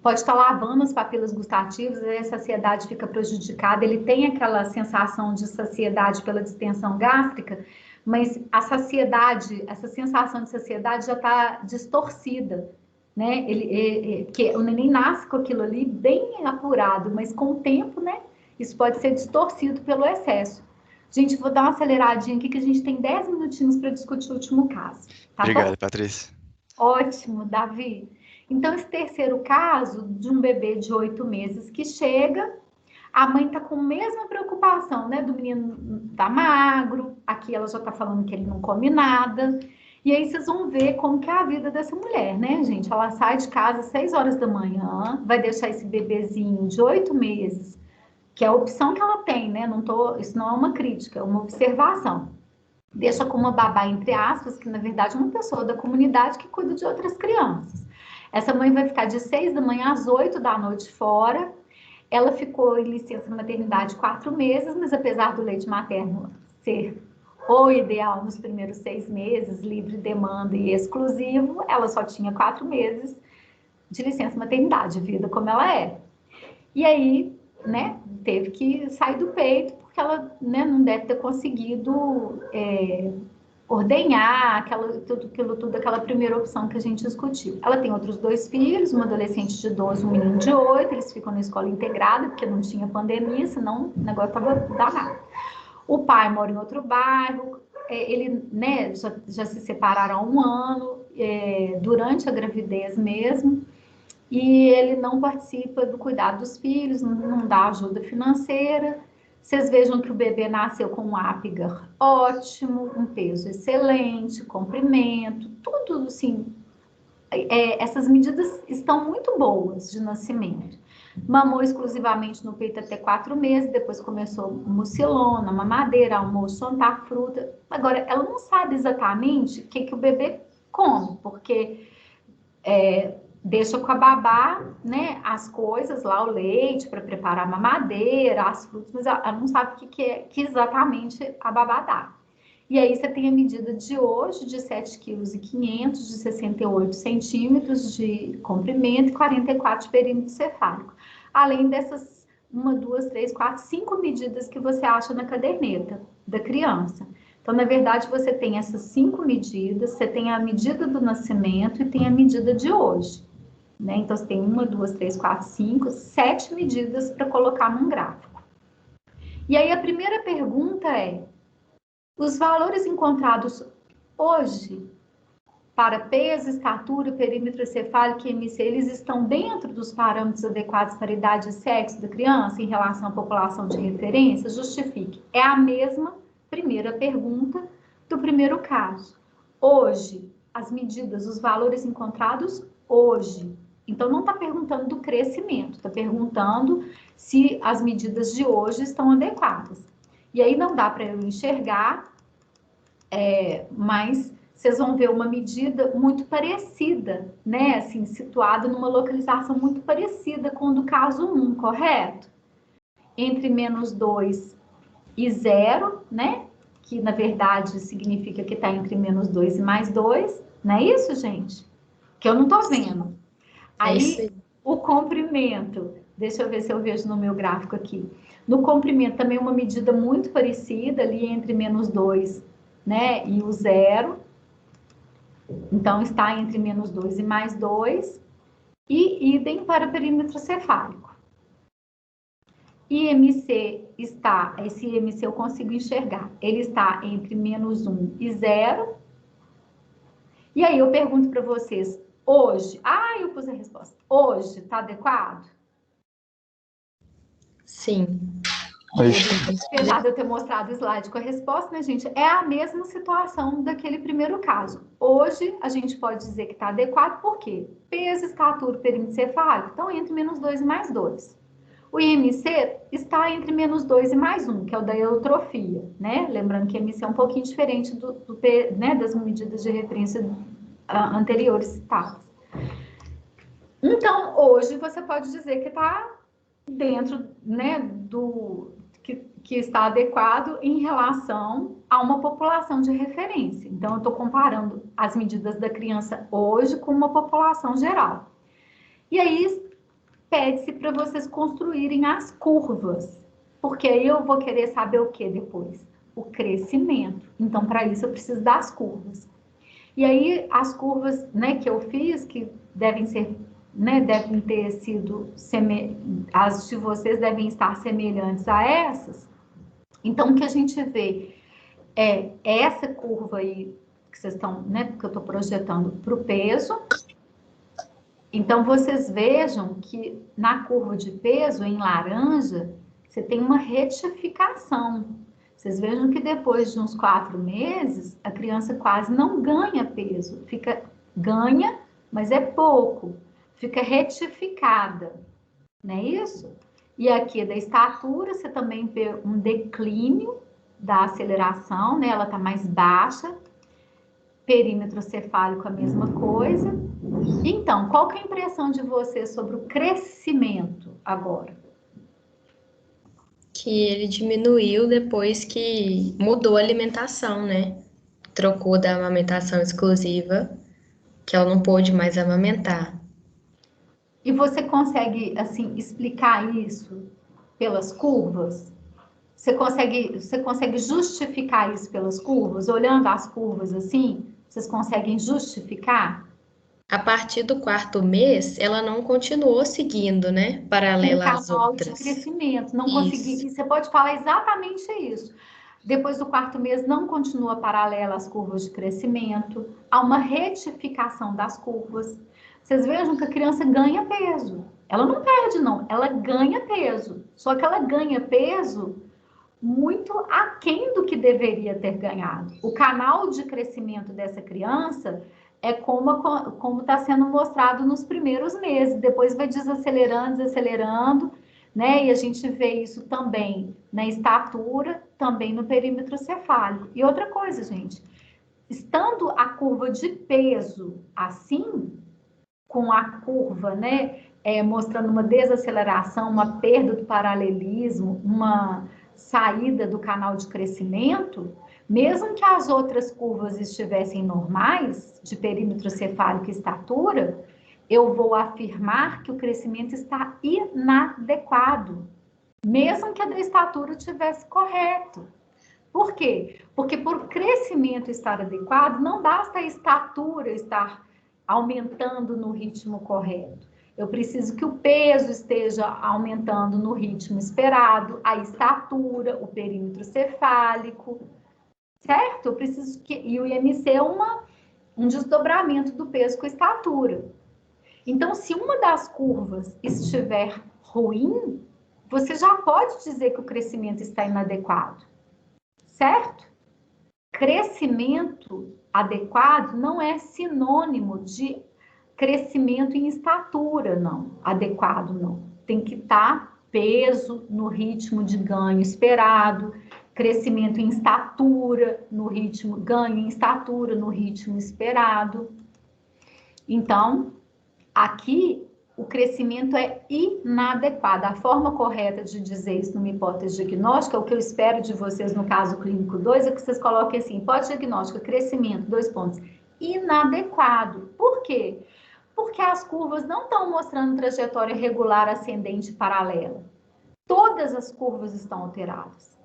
Speaker 1: pode estar lavando as papilas gustativas, aí a saciedade fica prejudicada, ele tem aquela sensação de saciedade pela distensão gástrica, mas a saciedade, essa sensação de saciedade já está distorcida, né? Que o neném nasce com aquilo ali bem apurado, mas com o tempo, né? Isso pode ser distorcido pelo excesso. Gente, vou dar uma aceleradinha aqui que a gente tem 10 minutinhos para discutir o último caso, tá bom?
Speaker 2: Obrigado, Patrícia.
Speaker 1: Ótimo, Davi. Então, esse terceiro caso de um bebê de 8 meses que chega, a mãe tá com a mesma preocupação, né? Do menino tá magro, aqui ela já tá falando que ele não come nada. E aí vocês vão ver como que é a vida dessa mulher, né, gente? Ela sai de casa às 6 horas da manhã, vai deixar esse bebezinho de 8 meses, que é a opção que ela tem, né? Isso não é uma crítica, é uma observação. Deixa com uma babá, entre aspas, que na verdade é uma pessoa da comunidade que cuida de outras crianças. Essa mãe vai ficar de 6 da manhã às 8 da noite fora. Ela ficou em licença maternidade 4 meses, mas apesar do leite materno ser o ideal nos primeiros 6 meses, livre demanda e exclusivo, ela só tinha 4 meses de licença maternidade, vida como ela é. E aí, né, teve que sair do peito, porque ela, né, não deve ter conseguido ordenhar aquela primeira opção que a gente discutiu. Ela tem outros 2 filhos, uma adolescente de 12, um menino de 8, eles ficam na escola integrada, porque não tinha pandemia, senão o negócio estava danado. O pai mora em outro bairro, ele, né, já se separaram há 1 ano, durante a gravidez mesmo, e ele não participa do cuidado dos filhos, não dá ajuda financeira. Vocês vejam que o bebê nasceu com um Apgar ótimo, um peso excelente, comprimento, tudo assim. Essas medidas estão muito boas de nascimento. Mamou exclusivamente no peito até 4 meses, depois começou mucilona, mamadeira, almoço, jantar, fruta. Agora, ela não sabe exatamente o que o bebê come, porque deixa com a babá, né, as coisas lá, o leite para preparar a mamadeira, as frutas, mas ela não sabe o que exatamente a babá dá. E aí você tem a medida de hoje de 7,5 kg, de 68 centímetros de comprimento e 44 de perímetro cefálico. Além dessas 1, 2, 3, 4, 5 medidas que você acha na caderneta da criança. Então, na verdade, você tem essas 5 medidas, você tem a medida do nascimento e tem a medida de hoje. Né? Então, você tem 1, 2, 3, 4, 5, 7 medidas para colocar num gráfico. E aí, a primeira pergunta é: os valores encontrados hoje para peso, estatura, perímetro cefálico e MC, eles estão dentro dos parâmetros adequados para a idade e sexo da criança em relação à população de referência? Justifique. É a mesma primeira pergunta do primeiro caso. Hoje, as medidas, os valores encontrados hoje. Então, não está perguntando do crescimento, está perguntando se as medidas de hoje estão adequadas. E aí não dá para eu enxergar, mas vocês vão ver uma medida muito parecida, né? Assim, situada numa localização muito parecida com o do caso 1, correto? entre menos 2 e 0, né? Que, na verdade, significa que está entre menos 2 e mais 2. Não é isso, gente? Que eu não estou vendo.
Speaker 4: É isso
Speaker 1: Aí,
Speaker 4: aí.
Speaker 1: o comprimento, deixa eu ver se eu vejo no meu gráfico aqui. No comprimento, também uma medida muito parecida, ali entre menos 2, né, e o 0. Então, está entre menos 2 e mais 2. E idem para o perímetro cefálico. IMC está, esse IMC eu consigo enxergar, ele está entre menos 1 e 0. E aí eu pergunto para vocês, hoje, eu pus a resposta, hoje está adequado?
Speaker 4: Sim.
Speaker 1: Apesar de eu ter mostrado o slide com a resposta, né, gente, é a mesma situação daquele primeiro caso. Hoje, a gente pode dizer que está adequado, por quê? Peso, estatura, perímetro cefálico estão entre menos 2 e mais 2. O IMC está entre menos 2 e mais 1, que é o da eutrofia, né? Lembrando que IMC é um pouquinho diferente né, das medidas de referência anteriores citadas. Então, hoje, você pode dizer que está dentro, né, que está adequado em relação a uma população de referência. Então, eu estou comparando as medidas da criança hoje com uma população geral. E aí, pede-se para vocês construírem as curvas, porque aí eu vou querer saber o que depois? O crescimento. Então, para isso, eu preciso das curvas. E aí, as curvas, né, que eu fiz, que devem ser, né, devem ter sido, as de vocês devem estar semelhantes a essas. Então, o que a gente vê é essa curva aí, que vocês estão, né, que eu estou projetando para o peso. Então, vocês vejam que na curva de peso, em laranja, você tem uma retificação. Vocês vejam que depois de uns 4 meses, a criança quase não ganha peso. Ganha, mas é pouco. Fica retificada, não é isso? E aqui da estatura, você também vê um declínio da aceleração, né? Ela está mais baixa. Perímetro cefálico, a mesma coisa. Então, qual que é a impressão de vocês sobre o crescimento agora?
Speaker 4: Que ele diminuiu depois que mudou a alimentação, né? Trocou da amamentação exclusiva, que ela não pôde mais amamentar.
Speaker 1: E você consegue, assim, explicar isso pelas curvas? Você consegue justificar isso pelas curvas? Olhando as curvas assim, vocês conseguem justificar?
Speaker 4: A partir do 4º mês, ela não continuou seguindo, né?
Speaker 1: Um
Speaker 4: Paralela às
Speaker 1: canal de
Speaker 4: outras.
Speaker 1: crescimento, não
Speaker 4: Isso.
Speaker 1: consegui. E você pode falar exatamente isso. Depois do 4º mês, não continua paralela às curvas de crescimento, há uma retificação das curvas. Vocês vejam que a criança ganha peso. Ela não perde, não, ela ganha peso. Só que ela ganha peso muito aquém do que deveria ter ganhado. O canal de crescimento dessa criança é como está sendo mostrado nos primeiros meses, depois vai desacelerando, né? E a gente vê isso também na estatura, também no perímetro cefálico. E outra coisa, gente, estando a curva de peso assim, com a curva, né, mostrando uma desaceleração, uma perda do paralelismo, uma saída do canal de crescimento, mesmo que as outras curvas estivessem normais, de perímetro cefálico e estatura, eu vou afirmar que o crescimento está inadequado, mesmo que a da estatura estivesse correto. Por quê? Porque por o crescimento estar adequado, não basta a estatura estar aumentando no ritmo correto. Eu preciso que o peso esteja aumentando no ritmo esperado, a estatura, o perímetro cefálico, certo? Eu preciso que... E o IMC é um desdobramento do peso com a estatura. Então, se uma das curvas estiver ruim, você já pode dizer que o crescimento está inadequado, certo? Crescimento adequado não é sinônimo de crescimento em estatura, não. Adequado, não. Tem que estar peso no ritmo de ganho esperado, crescimento em estatura, no ritmo, ganho em estatura, no ritmo esperado. Então, aqui o crescimento é inadequado. A forma correta de dizer isso numa hipótese diagnóstica, o que eu espero de vocês no caso clínico 2, é que vocês coloquem assim, hipótese diagnóstica, crescimento, 2 pontos, inadequado. Por quê? Porque as curvas não estão mostrando trajetória regular, ascendente, paralela. Todas as curvas estão alteradas.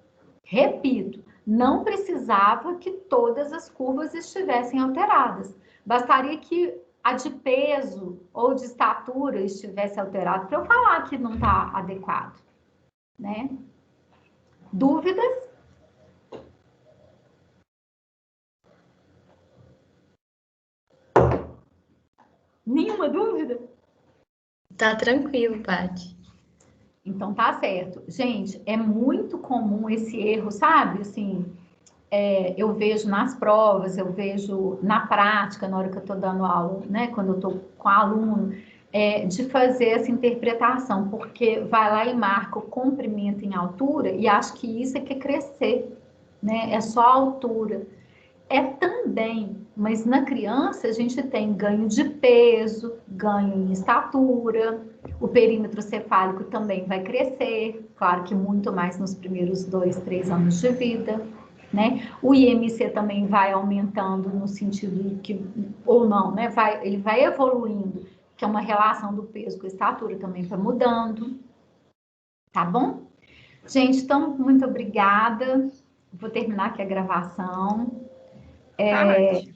Speaker 1: Repito, não precisava que todas as curvas estivessem alteradas. Bastaria que a de peso ou de estatura estivesse alterada para eu falar que não está adequado, né? Dúvidas? Nenhuma dúvida?
Speaker 4: Tá tranquilo, Paty.
Speaker 1: Então tá certo. Gente, é muito comum esse erro, sabe? Assim, eu vejo nas provas, eu vejo na prática, na hora que eu estou dando aula, né? Quando eu estou com aluno, de fazer essa interpretação, porque vai lá e marca o comprimento em altura e acha que isso é que é crescer, né? É só a altura. É também, mas na criança a gente tem ganho de peso, ganho em estatura, o perímetro cefálico também vai crescer, claro que muito mais nos primeiros 2, 3 anos de vida, né? O IMC também vai aumentando no sentido que, ou não, né? Ele vai evoluindo, que é uma relação do peso com a estatura também vai mudando, tá bom? Gente, então, muito obrigada. Vou terminar aqui a gravação.
Speaker 3: Paty,